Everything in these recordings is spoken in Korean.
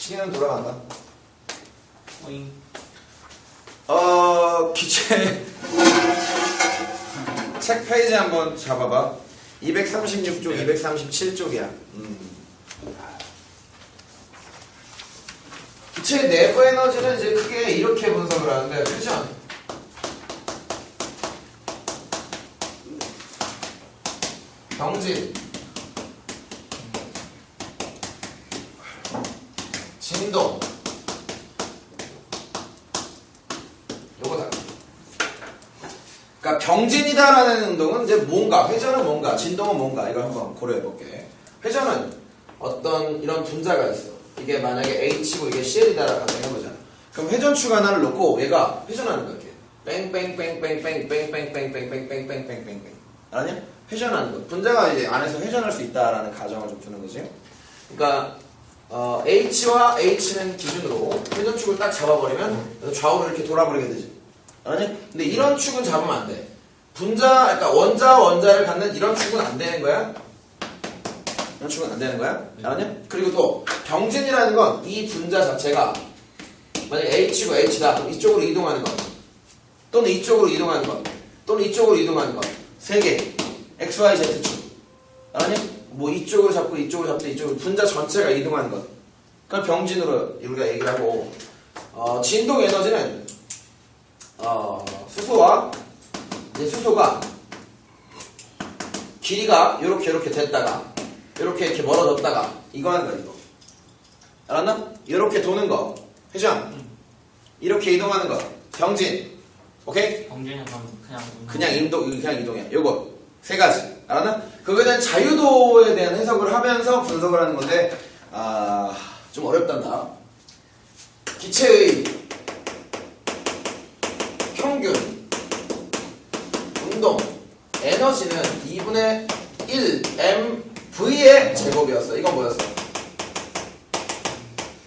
시계는 돌아간다. 오잉. 기체 책 페이지 한번 잡아봐. 236쪽, 237쪽이야. 기체 내부 에너지는 이제 크게 이렇게 분석을 하는데, 그죠? 병진, 진동, 요거다. 그러니까 병진이다라는 운동은 이제 뭔가, 회전은 뭔가, 진동은 뭔가, 이걸 한번 고려해볼게. 회전은 어떤 이런 분자가 있어. 이게 만약에 H고 이게 CL이다라고 가정해보자. 그럼 회전축 하나를 놓고 얘가 회전하는 거야. 이렇게 뺑뺑뺑뺑뺑뺑뺑뺑뺑뺑뺑뺑뺑뺑뺑뺑뺑뺑뺑. 알았냐? 회전하는 거. 분자가 이제 안에서 회전할 수 있다라는 가정을 좀 두는 거지. 그러니까 H와 H는 기준으로 회전축을 딱 잡아버리면 좌우로 이렇게 돌아버리게 되지. 알았냐? 근데 이런 축은 잡으면 안 돼. 분자, 그러니까 원자를 갖는 이런 축은 안 되는 거야. 이런 축은 안 되는 거야. 알았냐? 그리고 또 병진이라는 건 이 분자 자체가 만약에 H고 H다. 그럼 이쪽으로 이동하는 것, 또는 이쪽으로 이동하는 것, 또는 이쪽으로 이동하는 것. 세 개. X, Y, Z축. 알았냐? 뭐 이쪽으로 잡고 이쪽으로 잡고 이쪽으로 분자 전체가 이동하는 것. 그걸 병진으로 우리가 얘기를 하고, 진동 에너지는 수소와 이제 수소가 길이가 요렇게 됐다가 요렇게 멀어졌다가 이거 하는 거야, 이거. 알았나? 요렇게 도는 거 회전, 이렇게 이동하는 거 병진. 오케이? 병진은 그냥 이동이야. 요거 세 가지. 알았나? 그거에 대한 자유도에 대한 해석을 하면서 분석을 하는 건데, 좀 어렵단다. 기체의 평균 운동 에너지는 2분의 1 mv의 제곱이었어. 이건 뭐였어?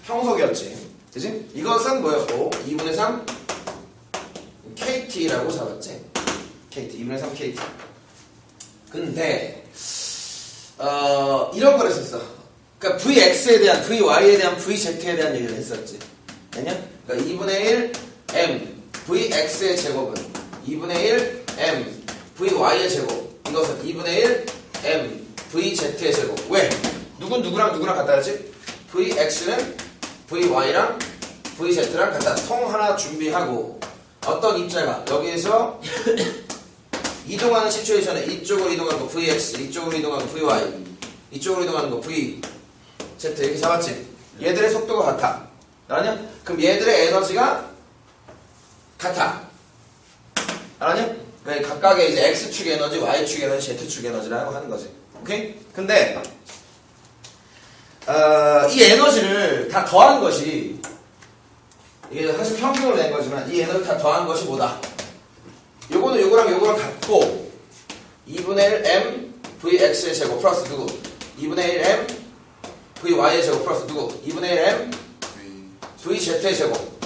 평속이었지. 그치? 이것은 뭐였고 2분의 3 kt라고 잡았지. kt 2분의 3 kt. 근데 이런 걸 했었어. 그러니까 vx에 대한, vy에 대한, vz에 대한 얘기를 했었지. 아니야? 그러니까 2분의 1 m vx의 제곱은 2분의 1 m vy의 제곱. 이것은 2분의 1 m vz의 제곱. 왜? 누구랑 같다 했지? vx는 vy랑 vz랑 같다. 통 하나 준비하고 어떤 입자가 여기에서 이동하는 시츄에이션에 이쪽으로 이동하는 거 vx, 이쪽으로 이동하는 거 vy, 이쪽으로 이동하는 거 vz 이렇게 잡았지? 얘들의 속도가 같아. 알았냐? 그럼 얘들의 에너지가 같아. 알았냐? 그러니까 각각의 이제 x축 에너지, y축 에너지, z축 에너지라고 하는 거지. 오케이? 근데 이 에너지를 다 더한 것이, 이게 사실 평균으로 낸 거지만 이 에너지 다 더한 것이 뭐다? 요거는 요거랑 같고 2분의 1 m vx의 제곱 플러스 누구? 2분의 1 m vy의 제곱 플러스 누구? 2분의 1 m vz의 제곱.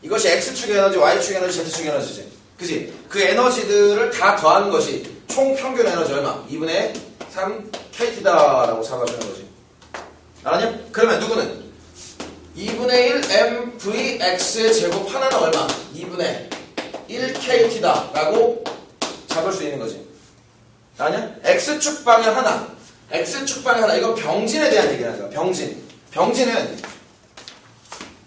이것이 x축 에너지, y축 에너지, z축 에너지지. 그치? 그 에너지들을 다 더한 것이 총 평균 에너지 얼마? 2분의 3 kt다라고 잡아주는 거지. 알았냐? 그러면 누구는 2분의 1 m vx의 제곱 하나는 얼마? 2분의 1 kt다 라고 잡을 수 있는 거지. 아니야? x축 방향 하나, x축 방향 하나. 이건 병진에 대한 얘기를 하죠.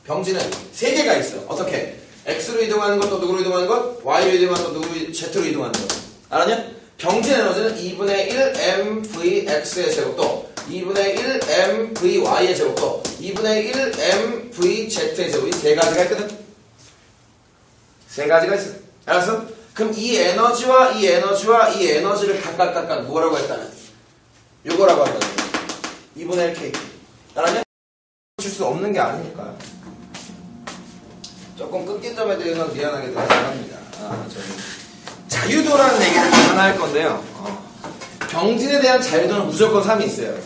병진은 세 개가 있어. 어떻게? x로 이동하는 것, 또 누구로 이동하는 것, y로 이동하는 것, 누구 z로 이동하는 것. 알았냐? 병진 에너지는 2분의 1 m vx의 제곱, 또 2분의 1 m vy의 제곱, 또 2분의 1 m vz의 제곱. 이 세 가지가 있거든. 세 가지가 있어. 알았어? 그럼 이 에너지와 이 에너지를 각각 뭐라고 했다면 요거라고 한다. 2분의 1 k. 알았냐? 줄 수 없는 게 아니니까. 조금 끊긴 점에 대해서는 미안하게 생각합니다. 자유도라는 얘기를 하나 할 건데요. 병진에 대한 자유도는 무조건 3이 있어요.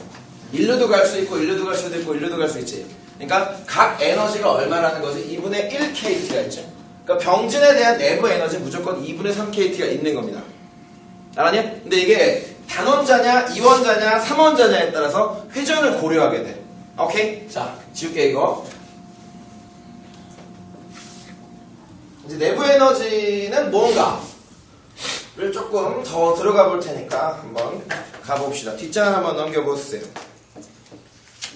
1루도 갈 수 있고 1루도 갈 수도 있고 1루도 갈 수 있지. 그러니까 각 에너지가 얼마라는 것이 2분의 1 kt가 있죠. 그러니까 병진에 대한 내부 에너지 무조건 2분의 3 kt가 있는 겁니다. 알았냐? 근데 이게 단원자냐, 이원자냐, 삼원자냐에 따라서 회전을 고려하게 돼. 오케이? 자, 지울게 이거. 이제 내부 에너지는 뭔가를 조금 더 들어가 볼 테니까 한번 가봅시다. 뒷장 한번 넘겨보세요.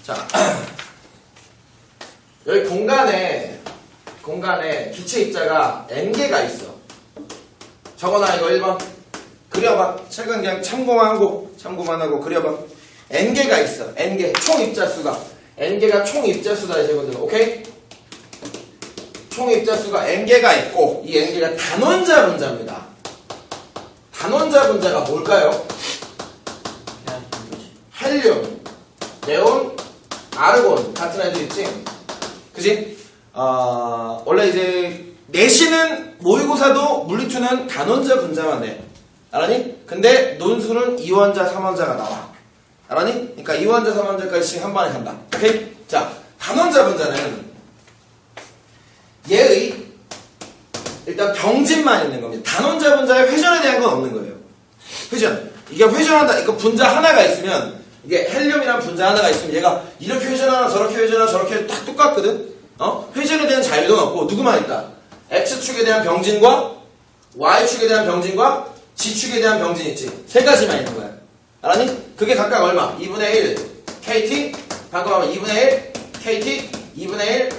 자, 여기 공간에 기체 입자가 n개가 있어. 적어놔 이거 1번. 그려봐. 책은 그냥 참고만 하고 그려봐. n개가 있어. n개. 총 입자수가. n개가 총 입자수다 이 친구들. 오케이? 총 입자수가 n개가 있고 이 n개가 단원자 분자입니다. 단원자 분자가 뭘까요? 헬륨, 네온, 아르곤 같은 애들 있지? 그지? 원래 이제 내시는 모의고사도 물리투는 단원자 분자만 돼. 알았니? 근데 논술은 2원자, 3원자가 나와. 알았니? 그러니까 2원자, 3원자까지 한 번에 간다. 오케이? 자, 단원자 분자는 얘의 일단 병진만 있는 겁니다. 단원자 분자의 회전에 대한 건 없는 거예요. 회전. 이게 회전한다. 이거 분자 하나가 있으면 이게 헬륨이란 분자 하나가 있으면 얘가 이렇게 회전하나 저렇게 회전하나 저렇게 딱 똑같거든. 회전에 대한 자유도는 없고 누구만 있다. X축에 대한 병진과 Y축에 대한 병진과 G축에 대한 병진이 있지. 세 가지만 있는 거야. 알았니? 그게 각각 얼마? 2분의 1 KT 방금 하면 2분의 1 KT 2분의 1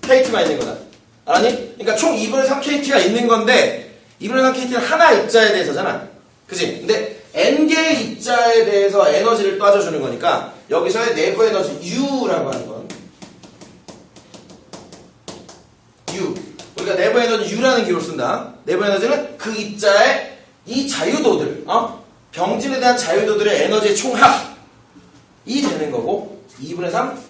KT만 있는 거다. 알았니? 그러니까 총 2분의 3 KT가 있는 건데 2분의 3 KT는 하나 입자에 대해서잖아. 그치? 근데 n개의 입자에 대해서 에너지를 따져주는 거니까 여기서의 내부 에너지 U라고 하는 건 U. 우리가 내부 에너지 U라는 기호를 쓴다. 내부 에너지는 그 입자의 이 자유도들, 병진에 대한 자유도들의 에너지의 총합이 되는 거고 2분의 3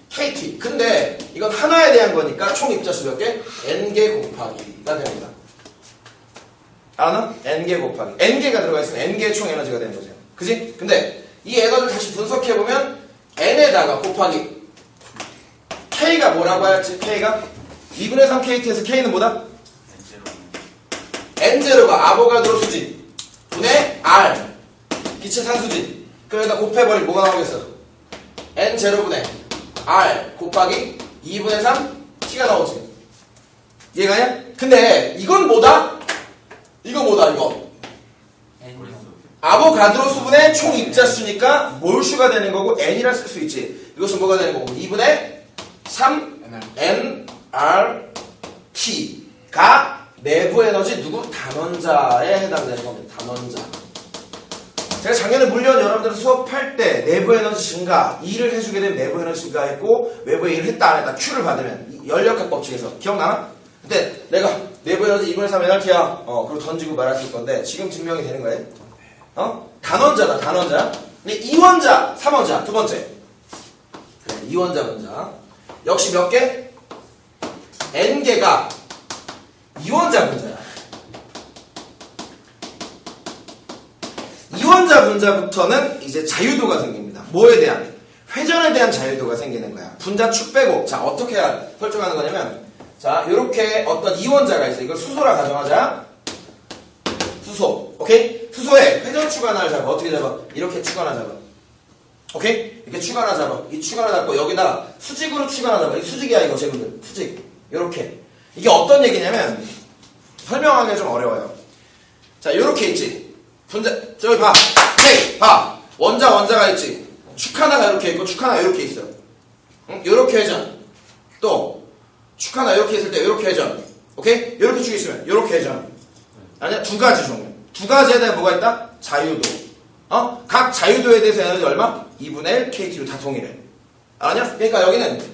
KT. 근데 이건 하나에 대한 거니까 총 입자수 몇 개? n개 곱하기가 됩니다. 알았나? n개 곱하기. n개가 들어가 있으면 n개의 총 에너지가 되는 거죠. 그지? 근데 이 에너지를 다시 분석해보면 n에다가 곱하기 k가 뭐라고 할지 k가 2분의 3 KT에서 k는 뭐다? n0가 아보가드로 수지 분의 r 기체 산수지. 그러니까 곱해버리면 뭐가 나오겠어? n0분의 r 곱하기 2분의 3 t가 나오지. 이해가냐? 근데 이건 뭐다? 이거 뭐다 이거? 아보가드로 수분의 총 입자수니까 몰수가 되는 거고 n이라 쓸 수 있지. 이것은 뭐가 되는 거고 2분의 3 nRT가 내부 에너지 누구? 단원자에 해당되는 겁니다. 단원자. 제가 작년에 물론 여러분들 수업할 때 내부 에너지 증가 2를 해주게 되면 내부 에너지 증가했고 외부에 1을 했다 안 했다 Q를 받으면 연력학 법칙에서 기억나나? 근데 내가 내부 에너지 2분의 3 NRT야 그리고 던지고 말았을 건데 지금 증명이 되는 거예요. 단원자다 단원자. 근데 2원자 3원자 두 번째. 그래, 2원자 분자 역시 몇 개? n개가 2원자 분자야. 2원자 분자부터는 이제 자유도가 생깁니다. 뭐에 대한? 회전에 대한 자유도가 생기는 거야. 분자 축 빼고. 자, 어떻게 설정하는 거냐면, 자, 요렇게 어떤 2원자가 있어. 이걸 수소라 가정하자. 수소. 오케이? 수소에 회전 축 하나를 잡아. 어떻게 잡아? 이렇게 축 하나 잡아. 오케이? 이렇게 축 하나 잡아. 이 축 하나 잡고 여기다 수직으로 축 하나 잡아. 이 수직이야, 이거, 제분들. 수직. 요렇게. 이게 어떤 얘기냐면, 설명하기가 좀 어려워요. 자, 요렇게 있지. 분자, 저기 봐. 헤이, 봐. 원자가 있지. 축 하나가 이렇게 있고, 축 하나 이렇게 있어. 응? 요렇게 회전. 또, 축 하나 이렇게 있을 때, 요렇게 회전. 오케이? 요렇게 축이 있으면, 요렇게 회전. 아니야? 두 가지 종류. 두 가지에 대해 뭐가 있다? 자유도. 각 자유도에 대해서 에너지 얼마? 2분의 1 KT로 다 동일해. 아니야? 그러니까 여기는,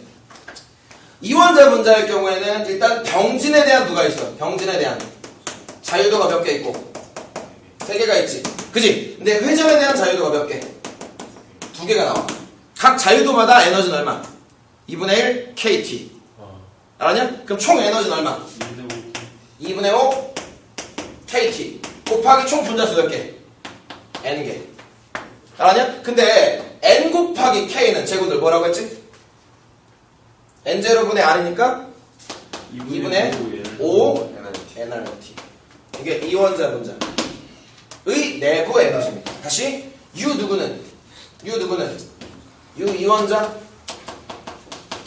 2원자 분자의 경우에는 일단 병진에 대한 누가 있어? 병진에 대한 자유도가 몇 개 있고 3개가 있지. 그지? 근데 회전에 대한 자유도가 몇 개? 2개가 나와. 각 자유도마다 에너지는 얼마? 2분의 1 KT. 알았냐? 그럼 총 에너지는 얼마? 2분의 5 KT 곱하기 총 분자수 몇 개? n개. 알았냐? 근데 n 곱하기 k는 제곱들 뭐라고 했지? n0분의 r이니까 2분의 5 nRT. 이게 2원자 분자의 내부 에너지입니다. 다시 U 누구는 U 이원자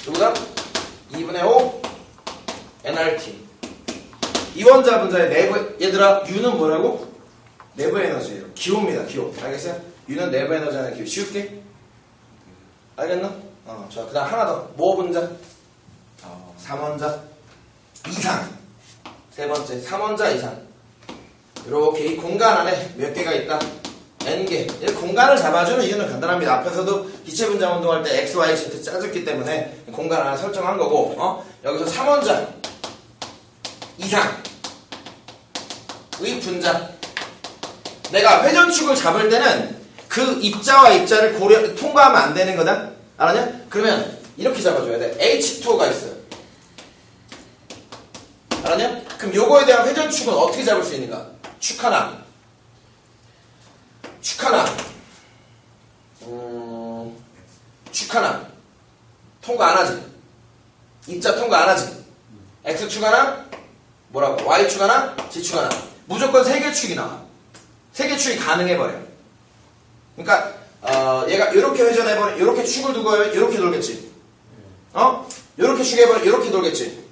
누구다? 2분의 5 nRT. 이원자 분자의 내부 얘들아 U는 뭐라고? 내부 에너지예요. 기호입니다. 기호. 알겠어요? U는 내부 에너지 하는 기호. 쉬울게. 알겠나? 자, 그 다음 하나 더. 뭐 분자? 3원자 이상. 세 번째 3원자 이상. 이렇게 이 공간 안에 몇 개가 있다? n개. 이 공간을 잡아주는 이유는 간단합니다. 앞에서도 기체 분자 운동할 때 x, y, z 짜줬기 때문에 공간 안에 설정한 거고, 여기서 3원자 이상의 분자. 내가 회전축을 잡을 때는 그 입자와 입자를 통과하면 안 되는 거다. 알았냐? 그러면 이렇게 잡아줘야 돼. H2O가 있어요. 알았냐? 그럼 요거에 대한 회전축은 어떻게 잡을 수 있는가? 축 하나. 축 하나. 축 하나. 통과 안 하지? 입자 통과 안 하지? X축 하나? 뭐라고? Y축 하나? Z축 하나. 무조건 세 개 축이 나와. 세 개 축이 가능해버려. 그러니까 얘가 이렇게 회전해버려. 이렇게 축을 두고 이렇게 돌겠지. 이렇게 축 해버려. 이렇게 돌겠지.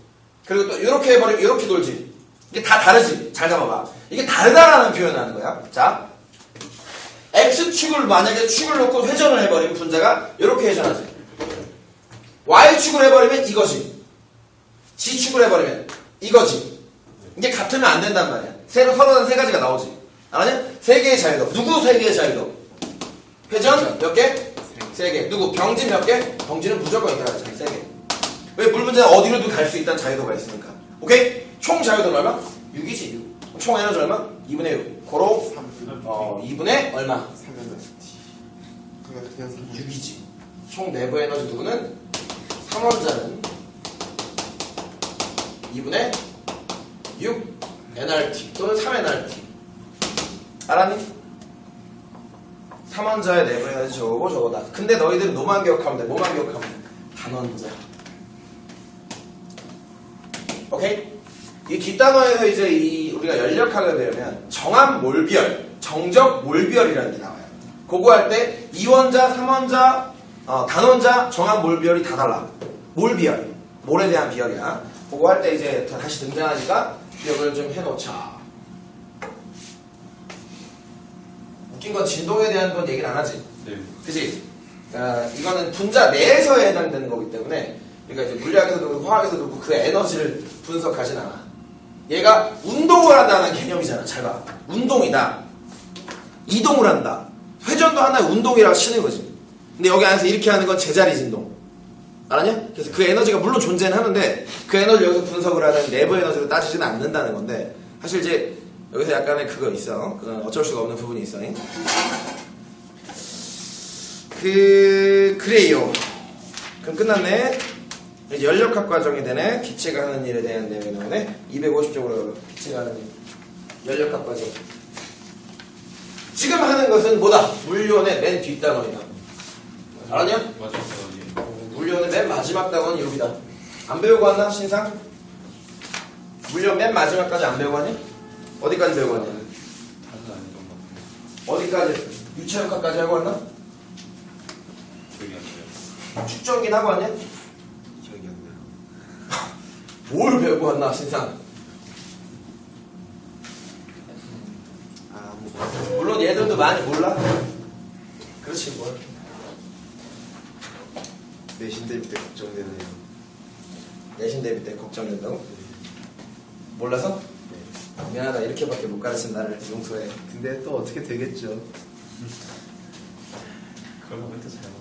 그리고 또 이렇게 해버려. 이렇게 돌지. 이게 다 다르지. 잘 잡아봐. 이게 다르다라는 표현을 하는 거야. 자, X축을 만약에 축을 놓고 회전을 해버리면 분자가 이렇게 회전하지. Y축을 해버리면 이거지. Z축을 해버리면 이거지. 이게 같으면 안 된단 말이야. 서로 다른 세 가지가 나오지. 알았냐? 세 개의 자유도. 누구 세 개의 자유도? 회전 몇 개? 세 개. 누구? 병진 몇 개? 병진은 무조건 있다. 세 개. 왜? 물 분자는 어디로든 갈 수 있다는 자유도가 있으니까. 오케이? 총 자유도는 얼마? 6이지. 6. 총 에너지 얼마? 2분의 6. 고로 2분의 얼마? 6이지. 총 내부 에너지 누구는? 3원자는 2분의 6 nRT 또는 3nRT. 알았니? 3원자의 내부 에너지 저거고 저거다. 근데 너희들은 뭐만 기억하면 돼? 뭐만 기억하면 돼? 단원자. 오케이? 이 뒷단원에서 이제 우리가 연력학을 배우면 정합 몰비열, 정적 몰비열이라는 게 나와요. 그거 할 때 2원자, 3원자, 단원자, 정합 몰비열이 다 달라. 몰비열. 몰에 대한 비열이야. 그거 할 때 이제 다시 등장하니까 기억을 좀 해놓자. 웃긴 건 진동에 대한 건 얘기를 안 하지. 네. 그치? 이거는 분자 내에서에 해당되는 거기 때문에, 그러니까 이제 물리학에서도 그렇고 화학에서도 그렇고 그 에너지를 분석하진 않아. 얘가 운동을 한다는 개념이잖아. 잘 봐. 운동이다. 이동을 한다. 회전도 하나의 운동이라고 치는 거지. 근데 여기 안에서 이렇게 하는 건 제자리 진동. 알았냐? 그래서 그 에너지가 물론 존재는 하는데 그 에너지를 여기서 분석을 하는 내부 에너지로 따지지는 않는다는 건데, 사실 이제 여기서 약간의 그거 있어. 어쩔 수가 없는 부분이 있어. 그래요. 그럼 끝났네. 이제 연력학 과정이 되네. 기체가 하는 일에 대한 내용이 나오네. 250쪽으로 기체가 하는 일. 연력학 과정. 지금 하는 것은 뭐다? 물리원의 맨 뒷단원이다. 알았냐? 맞아요. 물리원의 맨 마지막 단원이 여기다. 안 배우고 왔나? 신상? 물리원 맨 마지막까지 안 배우고 왔니? 어디까지 배우고 왔냐? 다는 아닌 것 같아요. 어디까지? 유체역학까지 하고 왔나? 기억이 안 나요. 축전기는 하고 왔냐? 기억이 안 나요. 뭘 배우고 왔나? 신상? 물론 얘들도 많이 몰라. 그렇지 뭘. 내신 대비 때 걱정되네요. 내신 대비 때 걱정된다고? 몰라서? 미안하다. 이렇게밖에 못 가르친 나를 용서해. 근데 또 어떻게 되겠죠? 그런 거면 또 잘못해.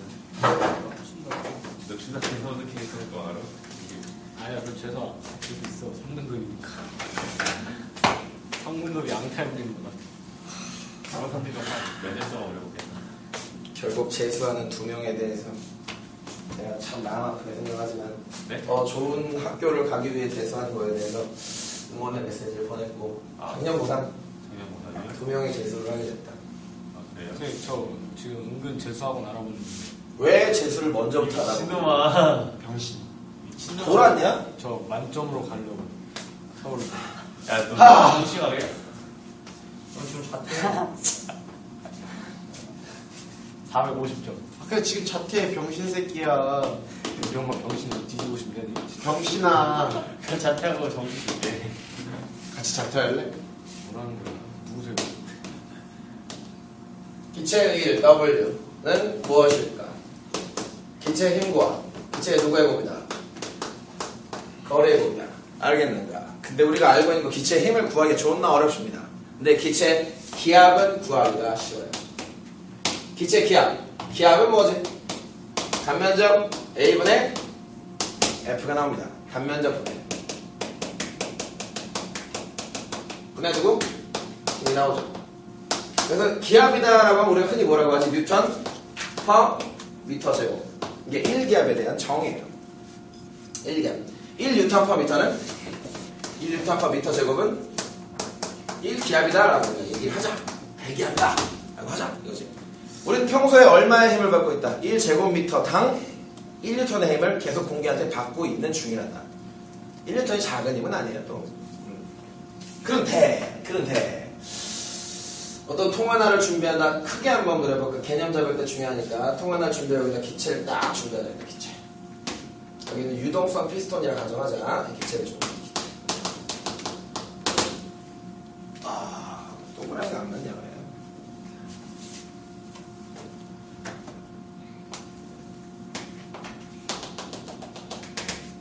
너 준학생 어떻게 해서 거 알아? 아니야, 그 재수 알수 있어. 성분급이니까. 성분급이 양타임인 것 같아. 다른 사람들도 몇년 동안 어려웠겠다. 결국 재수하는 두 명에 대해서 제가 참 마음 아프게 생각하지만, 네? 더 좋은 학교를 가기 위해 재수하는 거에 대해서 응원의 메시지를 보냈고, 작년보다 작년 못하네요. 두 명이 재수를 하게 됐다. 아, 그래요? 선생님, 저 지금 은근 재수학원 알아보는 중이에요. 왜 재수를 먼저부터 하라고? 신놈아. 병신. 미친놈아. 돌았냐? 저 만점으로 가려고. 서울로. 야, 너 하! 너무 심하게. 너 지금 잣대. 450점. 그래 지금 자퇴 병신 새끼야. 우리 엄마 병신을 뒤지고 싶네. 병신아. 그냥 자퇴하고 정신 줄게. 같이 자퇴할래? 뭐라는 거야? 누구세요? 기체의 1 W는 무엇일까? 기체의 힘과 기체의 누구의 곱이다? 거리의 곱이다. 알겠는가? 근데 우리가 알고 있는 거 기체의 힘을 구하기가 존나 어렵습니다. 근데 기체 기압은 구하기가 쉬워요. 기체 기압은 뭐지? 단면적 A분의 F가 나옵니다. 단면적 분해 두고 힘이 나오죠. 그래서 기압이다라고 하면 우리가 흔히 뭐라고 하지? 뉴턴 퍼 미터 제곱. 이게 1기압에 대한 정의예요. 1기압. 1뉴턴 퍼 미터는 1뉴턴 퍼 미터 제곱은 1기압이다라고 얘기를 하자. 100기압이다 라고 하자 이거지. 우리는 평소에 얼마의 힘을 받고 있다? 1제곱미터당 1뉴턴의 힘을 계속 공기한테 받고 있는 중이란다. 1뉴턴이 작은 힘은 아니에요 또. 그런데 어떤 통화나를 준비한다. 크게 한번 그려볼까? 개념 잡을 때 중요하니까 통화나 준비하고 기체를 딱 준비해야 된다. 기체. 여기는 유동성 피스톤이라 가정하자. 기체를 좀. 동그라미가 안 맞냐 왜?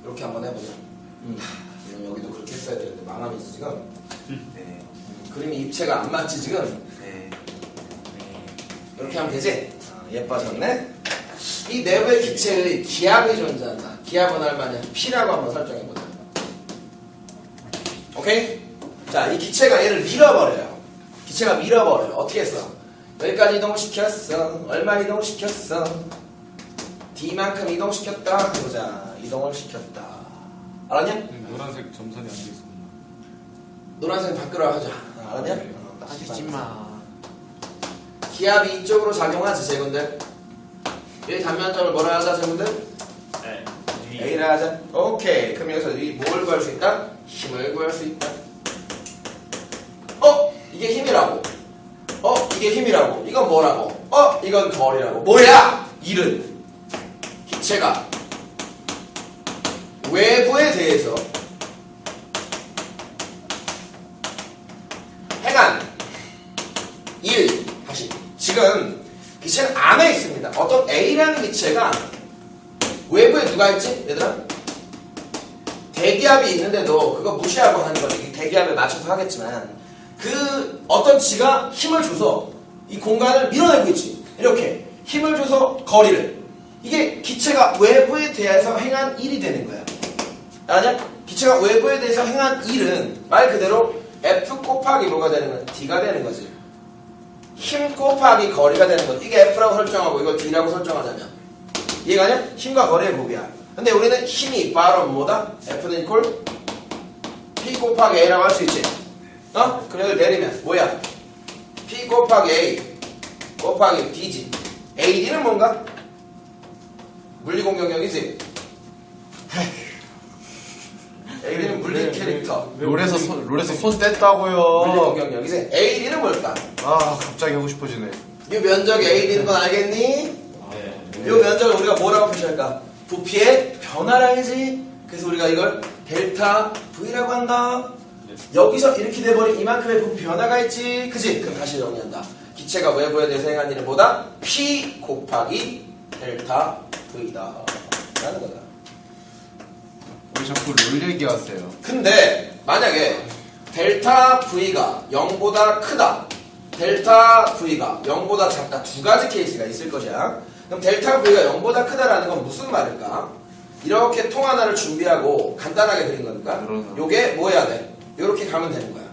이렇게 한번 해보자. 여기도 그렇게 했어야 되는데 망함이지 지금. 네. 그림이 입체가 안 맞지 지금. 네. 이렇게 하면 되지? 예뻐졌네. 이 내부의 기체의 기압이 존재한다. 기압은 얼마냐? P라고 한번 설정해보자. 오케이? 자, 이 기체가 얘를 밀어버려요. 기체가 밀어버려요. 어떻게 했어? 여기까지 이동시켰어. 얼마 이동시켰어? D만큼 이동시켰다. 해보자. 이동을 시켰다. 알았냐? 노란색 점선이 안 돼 있어. 노란색 바꾸라 하자. 알았냐? 따지지 마. 기압이 이쪽으로 작용하지, 제군들. 여기 단면적을 뭐라 하자, 제군들? 네. A라 하자. 오케이. 그럼 여기서 뭘 구할 수 있다? 힘을 구할 수 있다. 이게 힘이라고. 이게 힘이라고. 이건 뭐라고? 이건 거리라고. 뭐야? 일은 기체가 외부에 대해서 행한 일. 다시. 지금 기체는 안에 있습니다. 어떤 A라는 기체가 외부에 누가 있지? 얘들아? 대기압이 있는데도 그거 무시하고 하는 거지. 대기압에 맞춰서 하겠지만 그 어떤 지가 힘을 줘서 이 공간을 밀어내고 있지. 이렇게 힘을 줘서 거리를. 이게 기체가 외부에 대해서 행한 일이 되는 거야. 알았냐? 기체가 외부에 대해서 행한 일은 말 그대로 F 곱하기 뭐가 되는 거야? D가 되는 거지. 힘 곱하기 거리가 되는 거지. 이게 F라고 설정하고 이거 D라고 설정하자면 이해가 냐? 힘과 거리의 곱이야. 근데 우리는 힘이 바로 뭐다? F는 이퀄 P 곱하기 A라고 할 수 있지. 그래도 내리면 뭐야? P 곱하기 A 곱하기 D지. AD는 뭔가? 물리공격력이지. AD는 물리 캐릭터. 롤에서 손 뗐다고요. 물리공격력이지. AD는 뭘까? 아 갑자기 하고 싶어지네. 이 면적이 AD는 건 알겠니? 이 면적을 우리가 뭐라고 표시할까? 부피의 변화량이지. 그래서 우리가 이걸 델타 V라고 한다. 여기서 이렇게 돼버린 이만큼의 부피 변화가 있지. 그지? 그럼 다시 정리한다. 기체가 외부에 대해서 행한 일은 뭐다? P 곱하기 델타 V다 라는 거다. 왜 자꾸 롤 얘기하세요? 근데 만약에 델타 V가 0보다 크다, 델타 V가 0보다 작다, 두 가지 케이스가 있을 것이야. 그럼 델타 V가 0보다 크다라는 건 무슨 말일까? 이렇게 통 하나를 준비하고 간단하게 그린 거니까 요게 뭐 해야 돼? 요렇게 가면 되는 거야.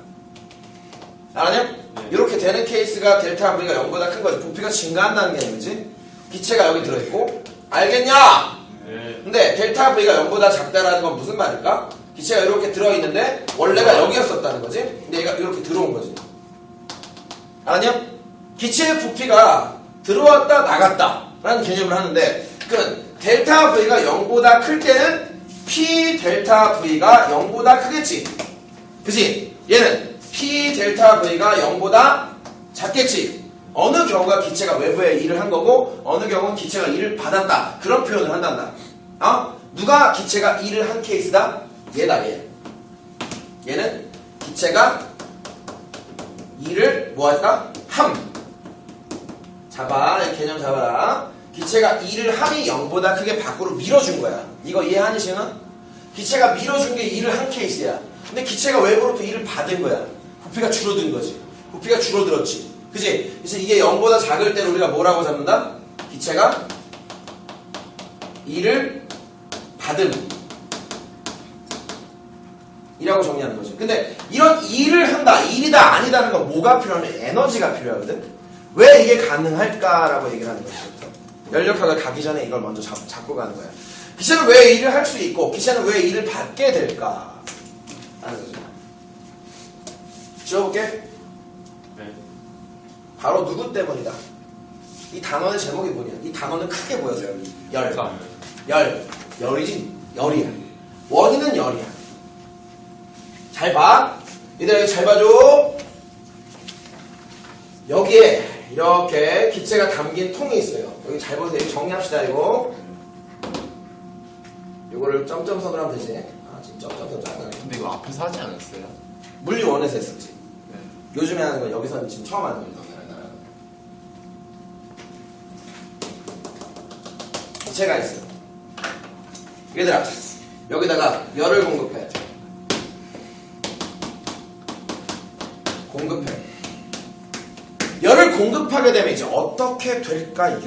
알았냐? 요렇게 되는 케이스가 델타 V가 0보다 큰 거지. 부피가 증가한다는 개념이지. 기체가 여기 들어있고. 알겠냐? 네. 근데 델타 V가 0보다 작다라는 건 무슨 말일까? 기체가 이렇게 들어있는데 원래가 여기였었다는 거지. 근데 얘가 이렇게 들어온 거지. 알았냐? 기체의 부피가 들어왔다 나갔다 라는 개념을 하는데 그건 델타 V가 0보다 클 때는 P 델타 V가 0보다 크겠지. 그치? 얘는 P 델타 V가 0보다 작겠지. 어느 경우가 기체가 외부에 일을 한 거고 어느 경우는 기체가 일을 받았다. 그런 표현을 한단다. 누가 기체가 일을 한 케이스다? 얘다 얘. 얘는 기체가 일을 뭐할까? 함. 잡아. 개념 잡아라. 기체가 일을 함이 0보다 크게 밖으로 밀어준 거야. 이거 이해하니 지금? 기체가 밀어준 게 일을 한 케이스야. 근데 기체가 외부로부터 일을 받은 거야. 부피가 줄어든 거지. 부피가 줄어들었지. 그치? 그래서 이게 0보다 작을 때는 우리가 뭐라고 잡는다? 기체가 일을 받음 이라고 정리하는 거지. 근데 이런 일을 한다, 일이다, 아니다는 건 뭐가 필요하면 에너지가 필요하거든? 왜 이게 가능할까라고 얘기를 하는 거지. 연력학을 가기 전에 이걸 먼저 잡고 가는 거야. 기체는 왜 일을 할 수 있고 기체는 왜 일을 받게 될까? 하는 거죠. 지워볼게. 네. 바로 누구 때문이다. 이 단어의 제목이 뭐냐? 이 단어는 크게 보여서 열이지. 열이야. 원인은 열이야. 잘 봐. 얘들아 여기 잘 봐줘. 여기에 이렇게 기체가 담긴 통이 있어요. 여기 잘 보세요. 여기 정리합시다 이거. 이거를 점점선으로 하면 되지. 지금 점점선 짜증나네. 근데 이거 앞에서 하지 않았어요? 물리 원에서 했었지. 네. 요즘에 하는 건 여기서는 지금 처음 하는 거예요. 기체가 있어요. 얘들아 여기다가 열을 공급해. 열을 공급하게 되면 이제 어떻게 될까요?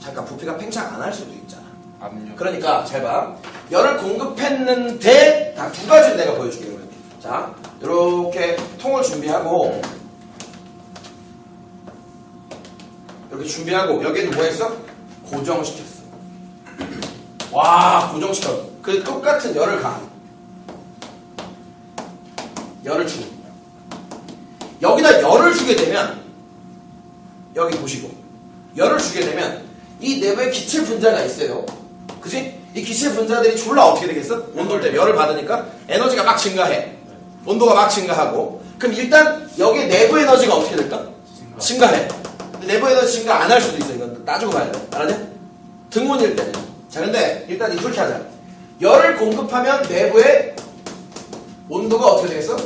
잠깐 부피가 팽창 안 할 수도 있잖아. 압력. 그러니까 잘 봐. 열을 공급했는데 다 두 가지를 내가 보여줄게. 자, 이렇게 통을 준비하고 이렇게 준비하고 여기는 뭐 했어? 고정시켰어. 와, 고정시켰어. 그 똑같은 열을 가. 열을 주고 여기다 열을 주게 되면 여기 보시고 열을 주게 되면 이 내부에 기체 분자가 있어요. 그지? 이 기체 분자들이 졸라 어떻게 되겠어? 온도를 때문에 열을 받으니까 에너지가 막 증가해. 온도가 막 증가하고 그럼 일단 여기 내부 에너지가 어떻게 될까? 증가해. 근데 내부 에너지 증가 안 할 수도 있어. 이건 따지고 봐야 돼. 알았냐? 등온일 때는. 자 근데 일단 이렇게 하자. 열을 공급하면 내부의 온도가 어떻게 되겠어?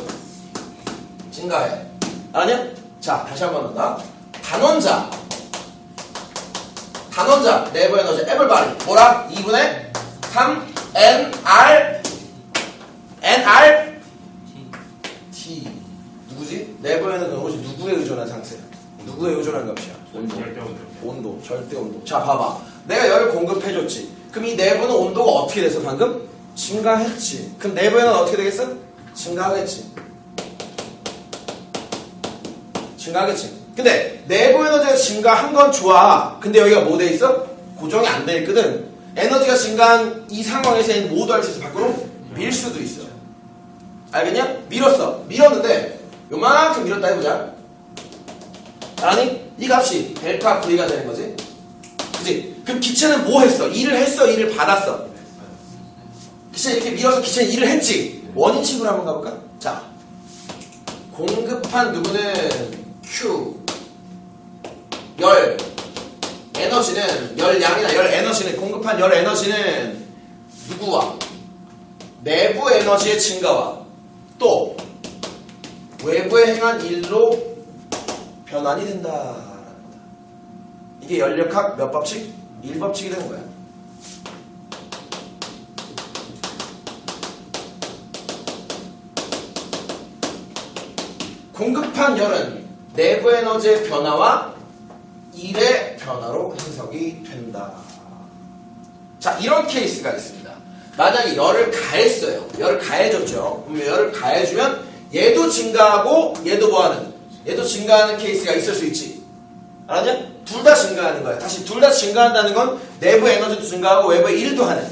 증가해. 알았냐? 자 다시 한 번 더. 단원자 내부 에너지 everybody 뭐라? 2분의 3 NR T 누구지? 내부 에너지 누구에 의존한 상태야? 누구에 의존한 값이야? 온도 절대 온도. 자 봐봐 내가 열을 공급해줬지. 그럼 이 내부는 온도가 어떻게 됐어 방금? 증가했지. 그럼 내부 에너지는 어떻게 되겠어? 증가하겠지. 근데 내부 에너지가 증가한 건 좋아. 근데 여기가 뭐 돼 있어? 고정이 안 돼 있거든. 에너지가 증가한 이 상황에서 얘는 모두 할 수 있어. 밖으로 밀 수도 있어. 알겠냐? 밀었는데 요만큼 밀었다 해보자. 아니 이 값이 델타 V가 되는 거지. 그치? 그럼 기체는 뭐 했어? 일을 받았어. 기체 이렇게 밀어서 기체는 일을 했지. 원인식으로 한번 가볼까? 자 공급한 누구는 Q 열 에너지는 열량이나 열 에너지는 공급한 열 에너지는 누구와 내부 에너지의 증가와 또 외부에 행한 일로 변환이 된다. 이게 연력학 몇 법칙? 1법칙이 되는 거야. 공급한 열은 내부 에너지의 변화와 일의 변화로 해석이 된다. 자, 이런 케이스가 있습니다. 만약에 열을 가했어요. 열을 가해줬죠. 그럼 열을 가해주면 얘도 증가하고 얘도 뭐하는? 얘도 증가하는 케이스가 있을 수 있지. 알았냐? 둘 다 증가하는 거야. 다시 둘 다 증가한다는 건 내부 에너지도 증가하고 외부 일도 하는.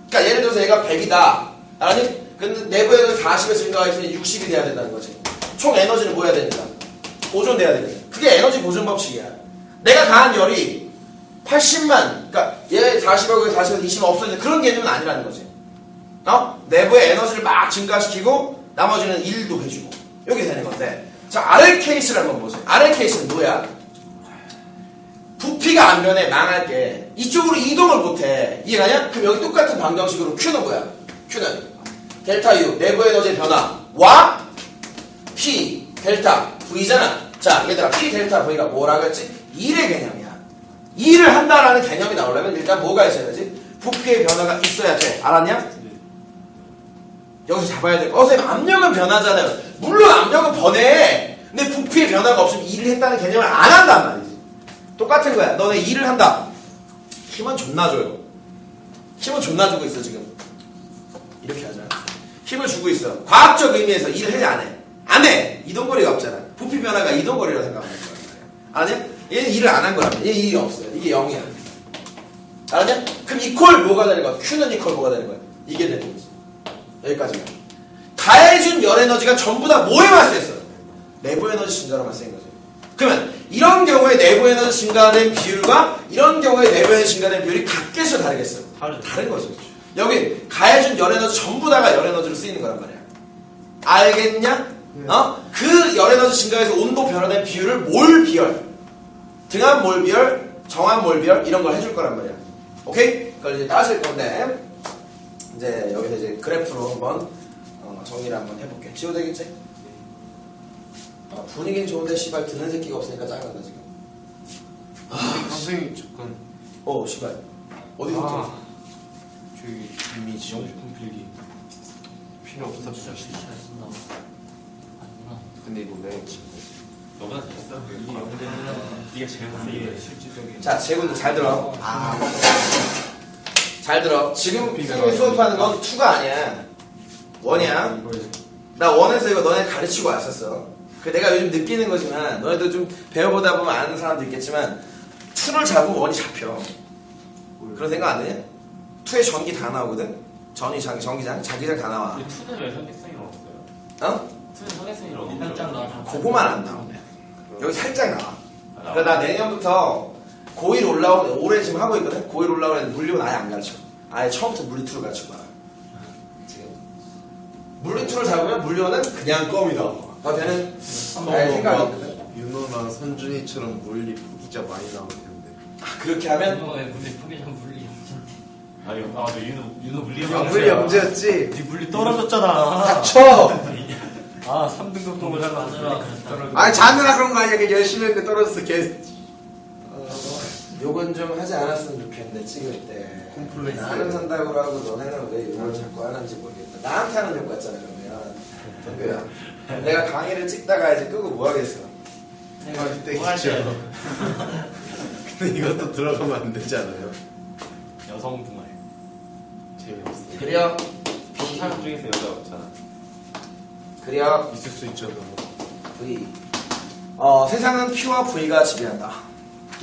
그러니까 예를 들어서 얘가 100이다. 알았니? 근데 내부 에너지 40에 증가가 있으니 60이 돼야 된다는 거지. 총 에너지는 뭐 해야 되니까? 보존돼야 되니까. 그게 에너지 보존 법칙이야. 내가 가한 열이 80만, 그러니까 얘 40하고 40에서 20만 없어지는 그런 개념은 아니라는 거지. 내부의 에너지를 막 증가시키고 나머지는 일도 해주고 이렇게 되는 건데 자, RL 케이스를 한번 보세요. RL 케이스는 뭐야? 부피가 안 변해, 망할게. 이쪽으로 이동을 못해. 이해가냐? 그럼 여기 똑같은 방정식으로 Q는 뭐야? Q는 델타 U, 내부 에너지의 변화와 P, 델타 V잖아. 자, 얘들아, P, 델타 V가 뭐라고 했지? 일의 개념이야. 일을 한다라는 개념이 나오려면 일단 뭐가 있어야지? 부피의 변화가 있어야 돼. 알았냐? 여기서 잡아야 돼. 선생님, 압력은 변하잖아요. 물론 압력은 변해. 근데 부피의 변화가 없으면 일을 했다는 개념을 안 한단 말이지. 똑같은 거야. 너네 일을 한다. 힘은 존나 줘요. 힘은 존나 주고 있어, 지금. 이렇게 하자. 힘을 주고 있어. 과학적 의미에서 일을 해, 안 해? 안 해! 이동거리가 없잖아. 부피 변화가 이동거리라고 생각하는 거야. 아니야? 얘는 일을 안 한 거란 말이야. 얘 일이 없어요. 이게 0이야. 알았냐? 그럼 이퀄 뭐가 되는 거야? Q는 이퀄 뭐가 되는 거야? 이게 되는 거지. 여기까지가. 가해준 열 에너지가 전부 다 뭐에 맞서있어? 내부 에너지 증가로 맞서인 거지. 그러면 이런 경우에 내부 에너지 증가된 비율과 이런 경우에 내부 에너지 증가된 비율이 같겠어, 다르겠어? 다른 거죠. 여기 가해준 열 에너지 전부 다가 열 에너지로 쓰이는 거란 말이야. 알겠냐? 그 열 에너지 증가에서 온도 변화된 비율을 몰 비열, 등압 몰 비열, 정압 몰 비열 이런 걸 해줄 거란 말이야. 오케이? 그걸 이제 따질 건데 이제 여기서 이제 그래프로 한번 정리를 한번 해볼게. 지워 되겠지? 분위기는 좋은데 씨발 듣는 새끼가 없으니까 짜증난다 지금. 선생님 잠깐 씨발 어디부터? 저기 이미 지금 명품 필기. 필요 없어. 진짜 쓴다. 아니구나. 근데 이거 왜 지금 너보다 잘했어. 이게 제일 이게 실질적인. 자, 재군들 잘 들어. 잘 들어. 지금 선생님이 수업하는 건 2가 아니야. 1이야. 나 1에서 이거 너네 가르치고 왔었어. 그 내가 요즘 느끼는 거지만 너네도 좀 배워보다 보면 아는 사람도 있겠지만 2를 잡으면 1이 잡혀. 그런 생각 안 해? 2에 전기 다 나오거든? 전기장 다 나와. 근데 투는 왜 선택성이 없어요? 어? 투는 선택성이 없어요. 살짝 나. 그거만 안 나오네. 여기 살짝 나와. 그러니까 나 내년부터 고1 올라오면 올해 지금 하고 있거든? 고1 올라오면 물리는 아예 안 가르쳐. 아예 처음부터 물리2를 가르쳐 봐. 지금. 물리2를 잡으면 물리는 그냥 껌이다. 더 되는 나의 생각이 있거든. 윤호나 선준이처럼 물리 포기자 많이 나올 텐데. 그렇게 하면 왜 물리 포기장 물리. 아니, 맞아. 윤호 물리 물리 영재였지? 네 물리 떨어졌잖아. 닥쳐! 3등급 동을 하려고. 아니 자느라 그런 거 아니야. 그냥 열심히 했는데 떨어졌어. 걔 욕은 좀 하지 않았으면 좋겠는데 찍을 때 콤플렉스. 나는 산다고 하고 너네는 왜 욕을 자꾸 하는지 모르겠다. 나한테 하는 욕 같잖아 그러면. 동규야, 내가 강의를 찍다가 이제 끄고 뭐 하겠어. 그때 있죠. 근데 이것도 들어가면 안 되지 않아요? 여성 동아리. 재미없어. 그려 사람 중에서 여자 없잖아. 그려 있을 수 있죠. V. 세상은 P와 V가 지배한다.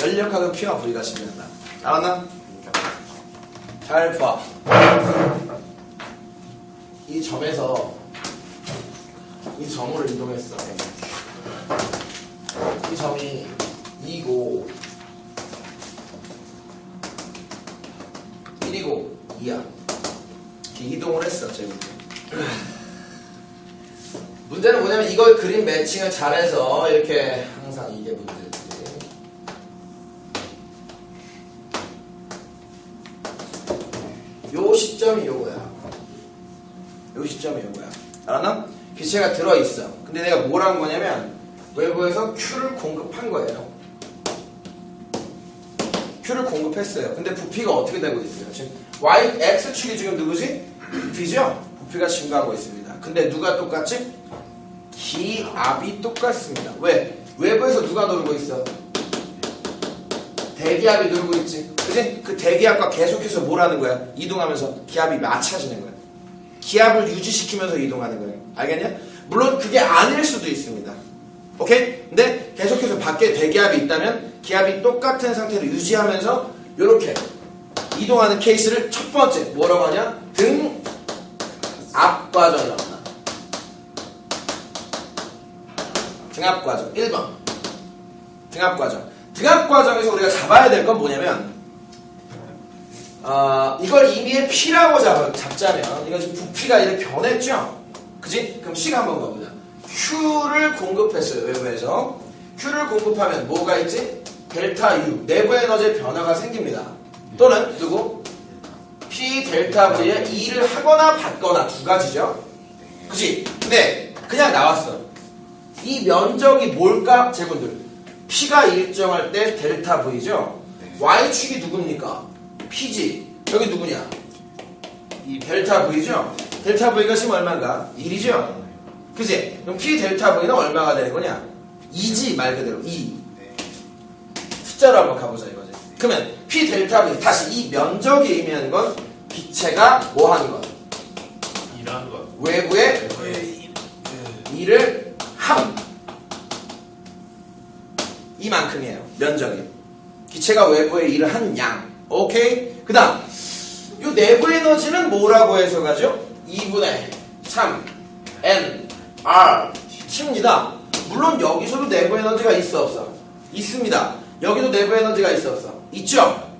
연력학은 P와 V가 지배한다. 알았나? 잘 봐. 이 점에서 이 점으로 이동했어. 이 점이 2고 1이고 2야. 이렇게 이동을 했어, 지금. 문제는 뭐냐면 이걸 그림 매칭을 잘해서 이렇게 항상 이게 문제지. 요 시점이 요거야. 요 시점이 요거야. 알았나? 기체가 들어있어. 근데 내가 뭘 한 거냐면 외부에서 Q를 공급한 거예요. Q를 공급했어요. 근데 부피가 어떻게 되고 있어요? 지금 X축이 지금 누구지? 부피죠? 부피가 증가하고 있습니다. 근데 누가 똑같지? 기압이 똑같습니다. 왜? 외부에서 누가 누르고 있어? 대기압이 누르고 있지. 그치? 그 대기압과 계속해서 뭘 하는 거야? 이동하면서 기압이 맞춰지는 거야. 기압을 유지시키면서 이동하는 거예요. 알겠냐? 물론 그게 아닐 수도 있습니다. 오케이? 근데 계속해서 밖에 대기압이 있다면 기압이 똑같은 상태로 유지하면서 이렇게 이동하는 케이스를 첫 번째 뭐라고 하냐? 등압 과정이라고 한다. 등압 과정 1번 등압 과정. 등압 과정에서 우리가 잡아야 될 건 뭐냐면 이걸 임의의 P라고 잡자면 이거 지금 부피가 이렇게 변했죠? 그지? 그럼 C가 한번 가보자. Q를 공급했어요. 외부에서. Q를 공급하면 뭐가 있지? 델타 U. 내부 에너지의 변화가 생깁니다. 또는 누구? P 델타 V에 E를 하거나 받거나 두 가지죠. 그치? 근데 그냥 나왔어. 이 면적이 뭘까? 제분들. P가 일정할 때 델타 V죠. Y축이 누굽니까? P지. 여기 누구냐? 이 델타 V죠. 델타 V가 지금 얼마인가? 1이죠. 그치? 그럼 P 델타 V는 얼마가 되는 거냐? 2지 말 그대로 2. 숫자로 한번 가보자 이거지. 그러면 P 델타 V 다시 이 면적이 의미하는 건 기체가 뭐 하는 것? 일하는 것. 외부에 일을 함. 이만큼이에요. 면적이. 기체가 외부에 일을 한 양. 오케이? 그 다음 이 내부 에너지는 뭐라고 해석하죠? 2분의 3 N R T입니다. 물론 여기서도 내부 에너지가 있어 없어? 있습니다. 여기도 내부 에너지가 있어 없어? 있죠?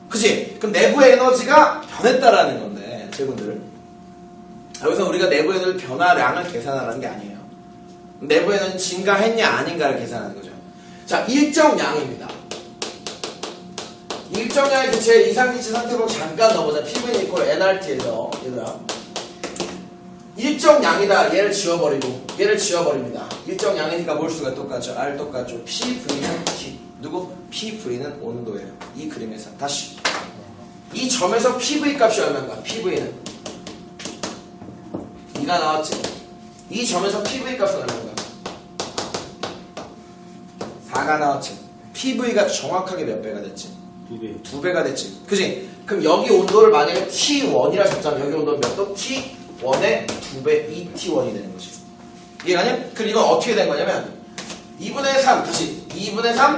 그치? 그럼 내부 에너지가 변했다라는 건데 제분들 여기서 우리가 내부 에너지 변화량을 계산하는 게 아니에요. 내부 에너지 증가했냐 아닌가를 계산하는 거죠. 자, 일정 양입니다. 일정 양의 기체의 이상기체 상태로 잠깐 넣어보자. PV 이퀄 NRT에서 얘들아 일정 양이다. 얘를 지워버리고 얘를 지워버립니다. 일정 양이니까 몰수가 똑같죠. R 똑같죠. PV는 T. 누구? PV는 온도예요. 이 그림에서 다시 이 점에서 PV 값이 얼마인가? PV는 2가 나왔지. 이 점에서 PV 값은 얼마인가? 4가 나왔지. PV가 정확하게 몇 배가 됐지? 2배. 2배가 됐지. 그지? 그럼 여기 온도를 만약에 T1이라 잡자면 여기 온도는 몇 도? T1의 2배 2T1이 되는 거지. 이해가냐? 그럼 이건 어떻게 된 거냐면 2분의 3 다시 2분의 3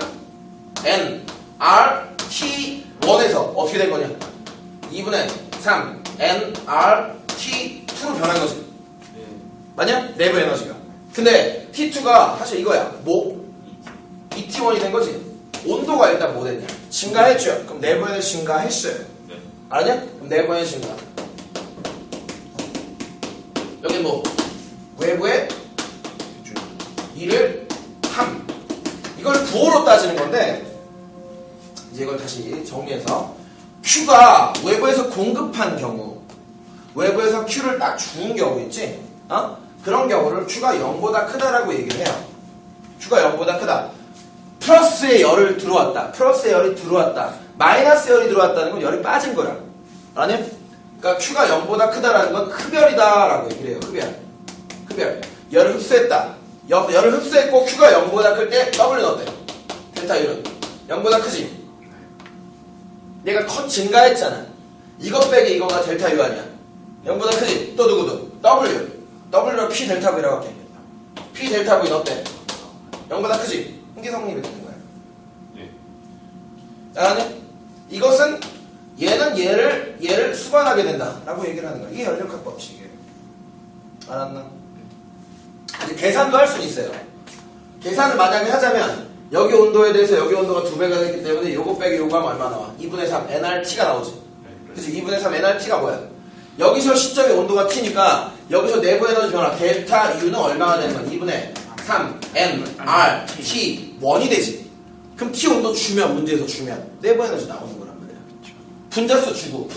N R T1에서 어떻게 된 거냐? 2분의 3 N R T2로 변한 거지. 네. 맞냐? 내부 에너지가. 근데 T2가 사실 이거야. 뭐? 2T1이 된 거지. 온도가 일단 뭐 됐냐? 증가했죠. 그럼 내부 에너지 증가했어요. 네. 알았냐? 그럼 내부 에너지 증가. 여기 뭐? 외부에 일을 함. 이걸 부호로 따지는 건데 이제 이걸 다시 정리해서 Q가 외부에서 공급한 경우 외부에서 Q를 딱 주는 경우 있지? 그런 경우를 Q가 0보다 크다라고 얘기를 해요. Q가 0보다 크다. 플러스의 열을 들어왔다. 플러스의 열이 들어왔다. 마이너스 열이 들어왔다는 건 열이 빠진 거야. 아니? 그러니까 Q가 0보다 크다라는 건 흡열이다라고 얘기를 해요. 흡열. 흡열. 열을 흡수했다. 열을 흡수했고 Q가 0보다 클 때 W는 어때? 델타 U는 0보다 크지? 얘가 증가했잖아. 이것 빼기 이거가 델타 U 아니야? 0보다 크지? 또 누구도? W. W를 P 델타 V라고 할게. P 델타 V는 어때? 0보다 크지? 흥기성립이 되는 거야. 네. 알았니? 이것은 얘는 얘를 수반하게 된다 라고 얘기를 하는 거야. 이게 열역학 법칙이에요. 알았나? 이제 계산도 할 수는 있어요. 계산을 만약에 하자면 여기 온도에 대해서 여기 온도가 2배가 되기 때문에 요거 빼기 요거 하면 얼마 나와? 2분의 3 NRT가 나오지. 그치? 2분의 3 NRT가 뭐야? 여기서 시점의 온도가 T니까 여기서 내부 에너지 변화 델타 U는 얼마가 되는 거야? 2분의 3 NRT 1이 되지. 그럼 T 온도 주면 문제에서 주면 내부 에너지 나오는 거란 말이야. 분자수 주고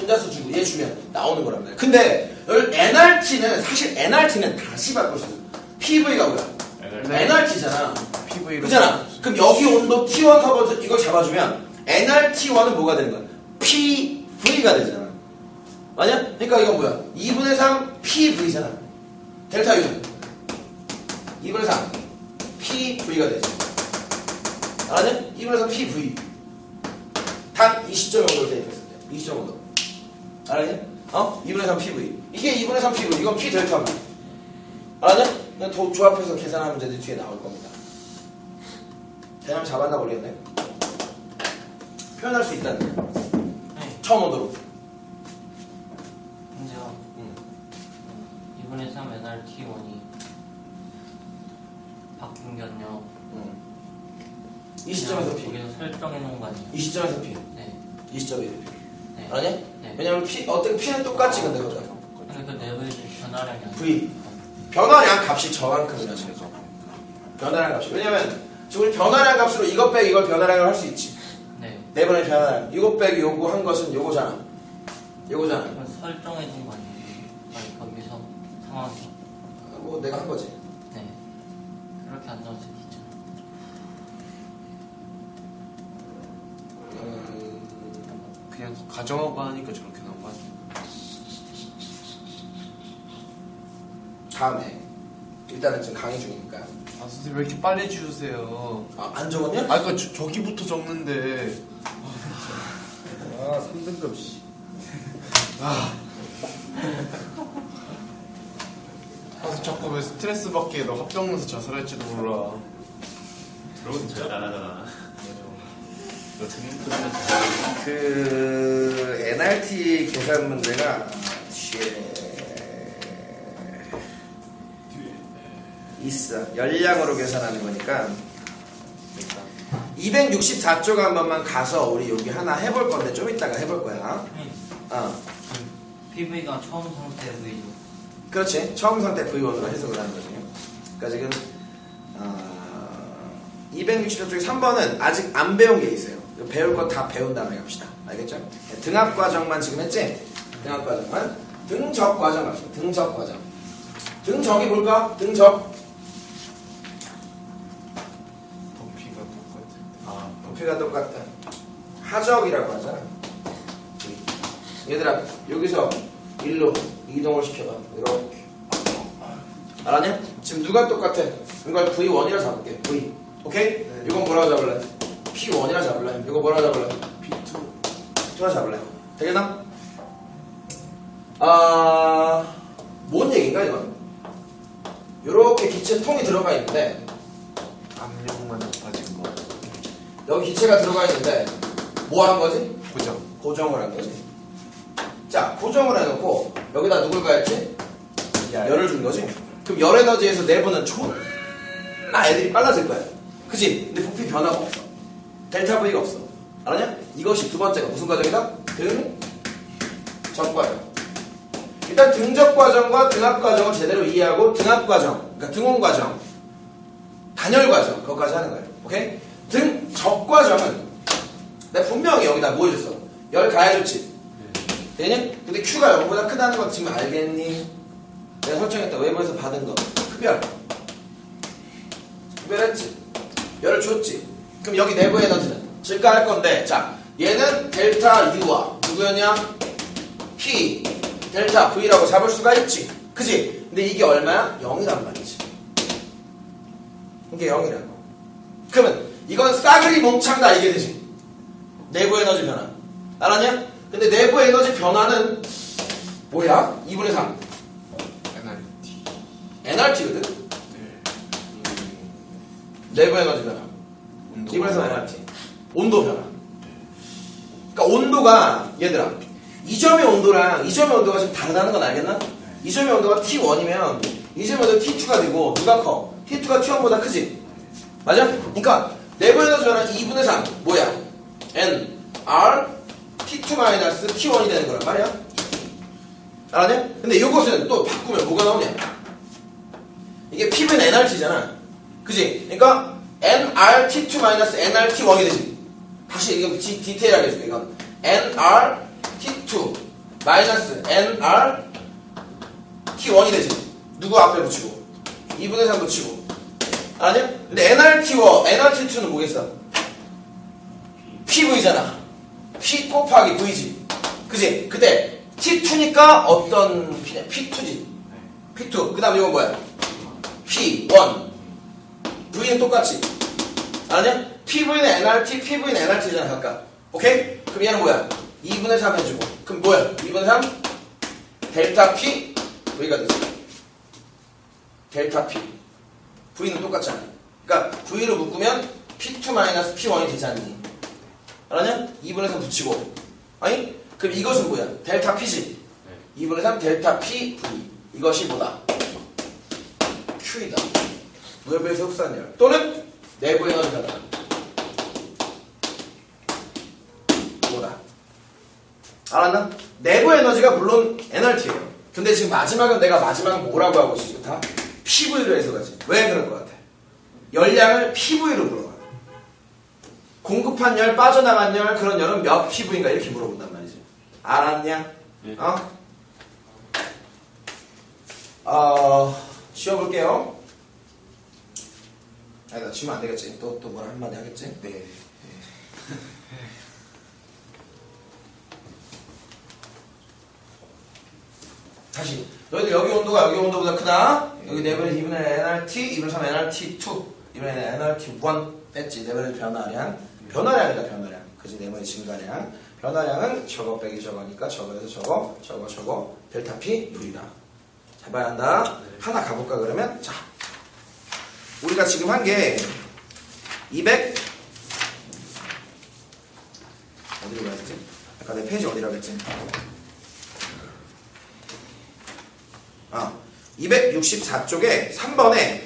얘 주면 나오는 거란 말이야. 근데 여기 NRT는 사실 NRT는 다시 바꿀 수 있어. PV가 뭐야? NRT잖아. PV로 그잖아. 그럼 여기 온도 T1 커버 이걸 잡아주면 NRT1은 뭐가 되는 거야? PV가 되잖아. 맞냐? 그러니까 이건 뭐야? 2분의 3 PV잖아. 델타 U는 2분의 3 PV가 되지. 알았냐? 2분의 3 PV. 단 이 시점 온도를 대입했을 때. 이 시점 온도. 알았냐? 2분의 3 PV. 이게 2분의 3 PV. 이건 P 델타입니다. 알았냐? 그냥 조합해서 계산하는 문제들이 뒤에 나올 겁니다. 대략 잡았나 모르겠네. 표현할 수 있다는 거예요. 네. 처음 온도로. 문제가 2분의 3 NRT1이 바뀐 게요. 이 시점에서 P. 여기서 설정해 놓은 거 아니에요? 이 시점에서 P. 네. 이 시점에서 P. 네. 알았냐? 네. 왜냐면 P, 어떤 P는 똑같지 근데 그죠? 근데 그 내부의 변화량이 아니에요. V. 변화량 값이 저만큼이라는 거죠. 변화량 값이. 왜냐면 지금 우리 변화량 값으로 이것 빼기 이걸 변화량을 할 수 있지. 네. 네 번의 변화량. 이것 빼기 요거 한 것은 요거잖아. 요거잖아. 그럼 설정해 준 거 아니에요? 아니 거기서 상황에서. 뭐 내가 한 거지. 네. 그렇게 안 나올 수도 있죠. 그냥 가정하고 하니까 저렇게 나온 거 같아. 다음에 일단은 지금 강의 중이니까. 아 선생님 왜 이렇게 빨리 주세요? 안 적었냐? 아 그니까 저기부터 적는데. 아 3등급 씨. 아 자꾸 왜 스트레스 받게 너 합병나서 자살할지도 몰라. 그러고 잘 나가잖아. 너 재밌는 소리는 그 NRT 계산 문제가 있어. 열량으로 계산하는 거니까 264쪽 한 번만 가서 우리 여기 하나 해볼 건데 좀 이따가 해볼 거야. PV가 처음 상태 V죠. 그렇지. 처음 상태 V1으로 해석을 하는 거지. 그러니까 지금 264쪽에 3번은 아직 안 배운 게 있어요. 배울 거 다 배운 다음에 갑시다. 알겠죠? 등합 과정만 지금 했지? 등합 과정만. 등적 과정 갑시다. 등적 과정. 등적이 뭘까? 등적. 덮이가 똑같아. 부피가 똑같다. 하적이라고 하잖아. 얘들아, 여기서 일로 이동을 시켜봐. 이렇게. 알았냐? 지금 누가 똑같아? 이걸 V1이라 잡을게. V. 오케이? 이건 뭐라고 잡을래? P1이라 잡을래? 이거 뭐라고 잡을래? P2라 잡을래? 되겠나? 뭔 얘기인가 이건? 요렇게 기체 통이 들어가 있는데 압력만 높아진 거. 여기 기체가 들어가 있는데 뭐 한 거지? 고정. 고정을 한 거지. 자, 고정을 해놓고 여기다 누굴 가했지? 열을 준 거지. 그럼 열 에너지에서 내부는 존나 애들이 빨라질 거야. 그치? 근데 부피 변화가 없어. 델타 V가 없어. 알았냐? 이것이 두 번째가 무슨 과정이다? 등적 과정. 일단 등적 과정과 등합 과정을 제대로 이해하고 등합 과정, 그러니까 등온 과정, 단열 과정, 그것까지 하는 거예요. 오케이? 등적 과정은 내가 분명히 여기다 뭐 해줬어? 열 가해줬지? 되니? 근데 Q가 0보다 크다는 건 지금 알겠니? 내가 설정했다. 외부에서 받은 거. 구별했지? 열을 줬지? 그럼 여기 내부 에너지는 증가할 건데, 자, 얘는 델타 U와 누구였냐? P, 델타 V라고 잡을 수가 있지. 그지? 근데 이게 얼마야? 0이란 말이지. 이게 0이라고. 그러면 이건 싸그리 몽창다 이게 되지. 내부 에너지 변화. 알았냐? 근데 내부 에너지 변화는 뭐야? 2분의 3. NRT. NRT거든? 네. 내부 에너지 변화. 운동. 2분의 3 NRT. 온도 변화. 그러니까 온도가 얘들아 이 점의 온도랑 이 점의 온도가 좀 다르다는 건 알겠나? 이 점의 온도가 T1이면 이 점의 온도가 T2가 되고 누가 커? T2가 T1보다 크지? 맞아? 그러니까 내부 에너지 변화 2분의 3 뭐야? N, R, T2-T1이 되는 거란 말이야. 알았냐? 근데 이것은 또 바꾸면 뭐가 나오냐? 이게 P분 NRT잖아. 그지? 그러니까 NRT2-NRT1이 되지. 다시 이거 디테일하게 해줄게. 이건 NRT2-NRT1이 되지. 누구 앞에 붙이고 2분의 3 붙이고. 알았냐? 근데 NRT와 NRT2는 뭐겠어? PV잖아. P 곱하기 V지. 그지? 근데 T2니까 어떤 P냐? P2지. P2. 그 다음 이건 뭐야? P1. V는 똑같지. 알았냐? PV는 NRT, PV는 NRT잖아, 각각. 오케이? 그럼 얘는 뭐야? 2분의 3 해주고. 그럼 뭐야? 2분의 3? 델타 P, V가 되지. 델타 P. V는 똑같잖아. 그러니까 V로 묶으면 P2-P1이 되지 않니? 알았냐? 2분의 3 붙이고. 아니? 그럼 이것은 뭐야? 델타 P지? 2분의 3 델타 P, V. 이것이 뭐다? Q이다. 외부에서 흡수한 열. 또는 내부 에너지 변화. 뭐다? 알았나? 내부 에너지가 물론 NRT예요. 근데 지금 마지막은 내가 마지막은 뭐라고 하고 있어? 다? PV로 해석하지. 왜 그럴 것 같아? 열량을 PV로 물어봐. 공급한 열, 빠져나간 열, 그런 열은 몇 PV인가 이렇게 물어본단 말이지. 알았냐? 네. 지워볼게요. 아니, 나 지우면 안 되겠지. 또 뭐라 한마디 하겠지? 네. 다시. 너희들 여기 온도가 여기 온도보다 크다? 여기 네분의 2분의 nRT, 2분의 3 nRT2, 2분의 nRT1 뺐지. 네분의 변화량. 변화량이다, 변화량. 그지? 네분의 증가량. 변화량은 저거 빼기 저거니까 저거에서 저거. 델타 P V다. 잘 봐야 한다. 하나 가볼까, 그러면? 자. 우리가 지금 한 게 200 어디로 가야지? 아까 내 페이지 어디라고 했지? 264쪽에 3번에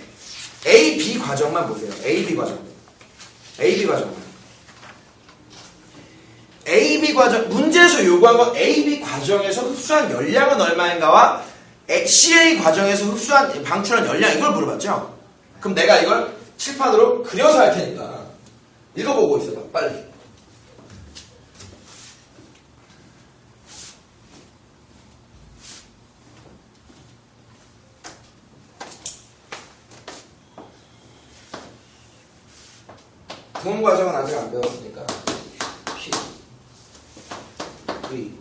A, B 과정만 보세요. A, B 과정. A, B 과정. 문제에서 요구한 건 A, B 과정에서 흡수한 열량은 얼마인가와 CA 과정에서 방출한 열량 이걸 물어봤죠? 그럼 내가 이걸 칠판으로 그려서 할 테니까 읽어보고 있어봐. 빨리. 등원 과정은 아직 안 배웠으니까 P, V,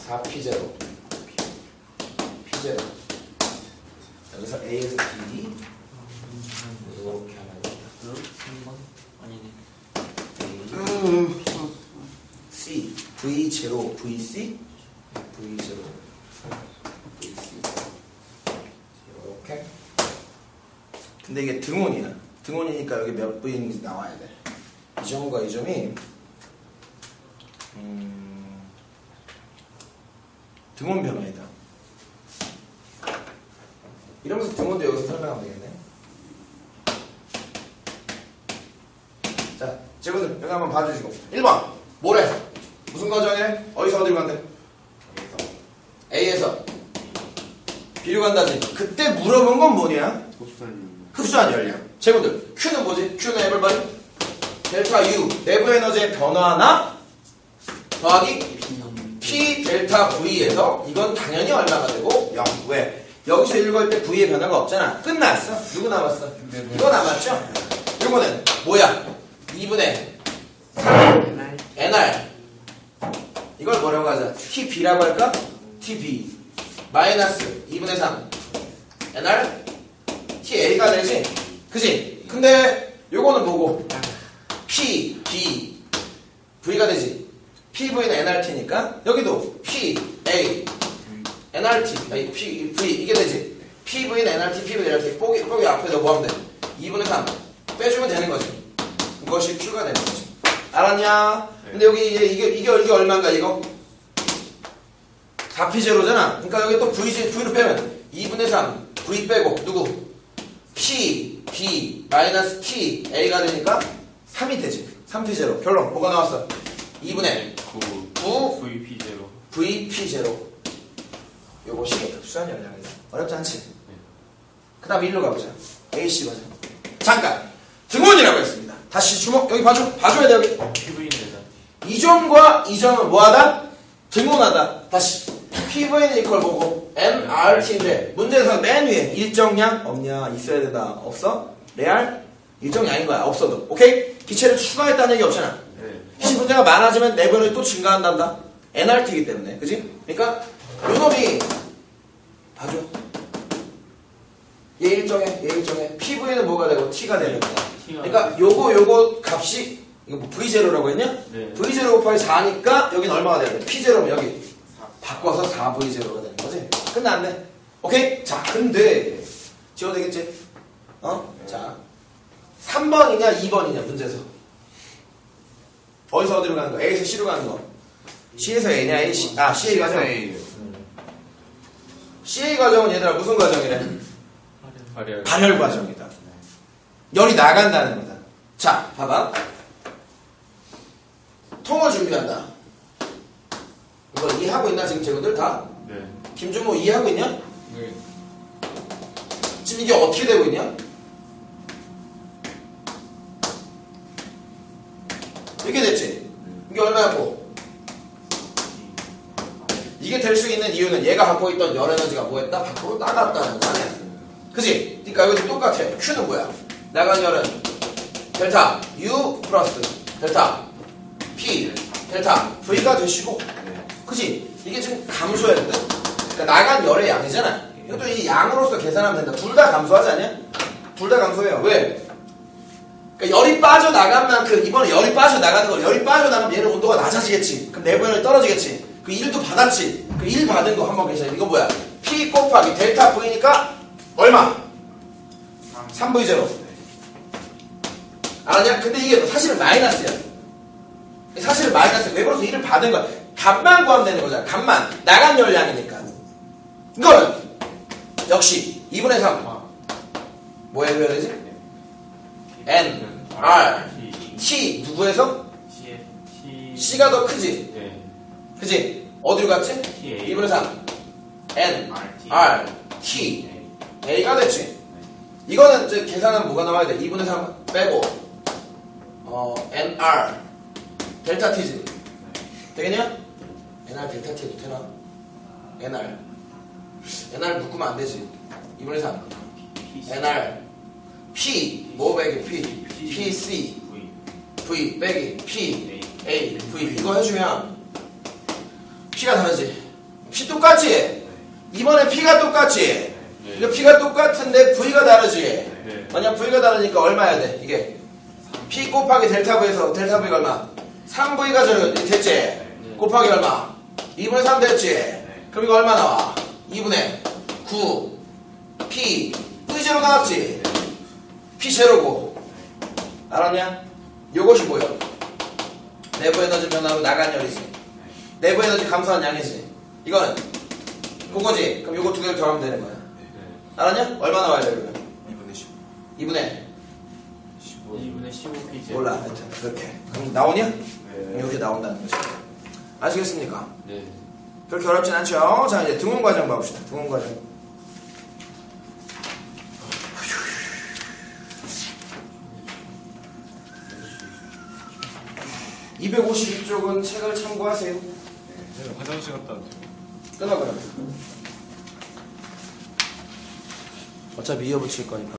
4P0, P0 여기서 A에서 B 이렇게 하면 되겠다. 3번? 아니네. C, V0, VC, V0, VC 이렇게. 근데 이게 등원이야. 등원이니까 여기 몇 V인지 나와야 돼. 이 점과 이 점이 등원 변화이다. 이러면서 등원도 여기서 설명하면 되겠네. 자, 친구들 여기 한번 봐주시고 1번 뭐래? 무슨 과정이래? 어디서 어디로 간대? A에서 B로 간다지. 그때 물어본 건 뭐냐? 흡수한 열량. 친구들 Q는 뭐지? Q는 everybody 델타 U 내부 에너지의 변화나 더하기 P 델타 V에서 이건 당연히 얼마가 되고 0. 왜? 여기서 읽을 때 V의 변화가 없잖아. 끝났어. 누구 남았어? 이거 남았죠? 이거는 뭐야? 2분의 3 NR 이걸 뭐라고 하자? TB라고 할까? TB 마이너스 2분의 3 NR TA가 되지? 그지? 근데 요거는 뭐고? P, B, V가 되지? PV는 NRT니까 여기도 P, A, NRT, 아니, P, V 이게 되지? PV는 NRT, PV는 NRT 뽀기 앞에다 뭐 하면 돼? 2분의 3 빼주면 되는 거지. 이것이 Q가 되는 거지. 알았냐? 근데 여기 이게 얼마인가 이거? 4P0잖아. 그러니까 여기 또 V로 빼면 2분의 3 V 빼고 누구? P, B, 마이너스 T, A가 되니까 3이 되지. 3P0. 결론 뭐가 나왔어? 2분의 9 VP0 VP0 요것이 흡수한 열량이다. 어렵지 않지? 그 다음 1로 가보자. AC 과정. 잠깐 등원이라고 했습니다. 다시 주목. 여기 봐줘야 돼 여기. PV는 이 점과 이 점은 뭐하다? 등원하다. 다시 PV는 이걸 보고 MRT인데 문제에서 맨 위에 일정량 없냐? 있어야 된다. 없어? 레알? 일정량인 거야. 없어도. 오케이? 기체를 추가했다는 얘기 없잖아. 기체 분자가 많아지면 내분이 또 증가한단다. NRT이기 때문에. 그지? 그러니까 요 놈이 봐줘. 얘 일정해. PV는 뭐가 되고 T가 되는 거야. 그러니까 요거 값이 이거 뭐 V0라고 했냐? 네. V0 곱하기 4니까 여긴 얼마가 돼야 돼? P0면 여기 바꿔서 4V0가 되는 거지? 끝났네. 오케이? 자, 근데 지워도 되겠지? 자 3번이냐 2번이냐 문제에서 어디서 어디로 가는 거? A에서 C로 가는 거. C에서 A냐 A, C, CA 과정. CA 과정은 얘들아 무슨 과정이래? 발열 과정이다. 열이 나간다는 거다. 자, 봐봐. 통을 준비한다. 이거 이해하고 있나 지금 친구들 다? 네. 김준모 이해하고 있냐? 네. 지금 이게 어떻게 되고 있냐? 이렇게 됐지? 이게 얼마였고? 이게 될 수 있는 이유는 얘가 갖고 있던 열 에너지가 뭐였다? 밖으로 나갔다는 거 아니야? 그치? 그러니까 여기 똑같아. Q는 뭐야? 나간 열은 델타 U 플러스 델타 P 델타 V가 되시고, 그치? 이게 지금 감소해야 돼. 그러니까 나간 열의 양이잖아. 이것도 이 양으로서 계산하면 된다. 둘 다 감소하지 않냐? 둘 다 감소해요. 왜? 그러니까 열이 빠져나간 만큼 이번에 열이 빠져나가는 거, 열이 빠져나가면 얘는 온도가 낮아지겠지. 그럼 내부 에너지 떨어지겠지. 그 1도 받았지. 그 1 받은 거 한번 계산해. 이거 뭐야? P 곱하기 델타 V니까 얼마? 3V0. 알았냐? 근데 이게 사실은 마이너스야. 사실은 마이너스야. 왜 그래서 1을 받은 거야? 값만 구하면 되는 거잖아. 값만. 나간 열량이니까. 이거는 역시 2분의 3. 뭐 해줘야 되지? N, R, T 누구에서? C가 더 크지? 네. 그지? 어디로 갔지? 2분의 3 N, R, T A가 됐지? 이거는 이제 계산하면 뭐가 나와야 돼? 2분의 3 빼고 N, R 델타 T지? 되겠냐? NR 델타 T 해도 되나? NR 묶으면 안 되지. 2분의 3 NR P 뭐 빼기 P PC V 빼기 P A V 이거 해주면 P가 다르지. P 똑같지? 이번에 P가 똑같지? 이거 P가 똑같은데 V가 다르지? 만약 V가 다르니까 얼마야 돼? 이게 P 곱하기 델타 V에서 델타 V가 얼마? 3V가 됐지? 곱하기 얼마? 2분의 3 됐지? 그럼 이거 얼마 나와? 2분의 9 P V0 나왔지? P0고 알았냐? 요것이 뭐야? 내부 에너지 변화로 나간 열이지. 내부 에너지 감소한 양이지. 이거는 그거지. 그럼 요거 두 개를 더하면 되는 거야. 알았냐? 얼마 나와야 돼 그러면? 2분의 2분의 15pj. 몰라. 하여튼 그렇게. 그럼 나오냐? 이렇게 나온다는 거지. 아시겠습니까? 네. 그렇게 어렵진 않죠? 자, 이제 등원 과정 봐봅시다. 등원 과정. (252쪽은) 책을 참고하세요. 네, 화장실 갔다 왔죠. 끊어 그러면. 어차피 이어붙일 거니까.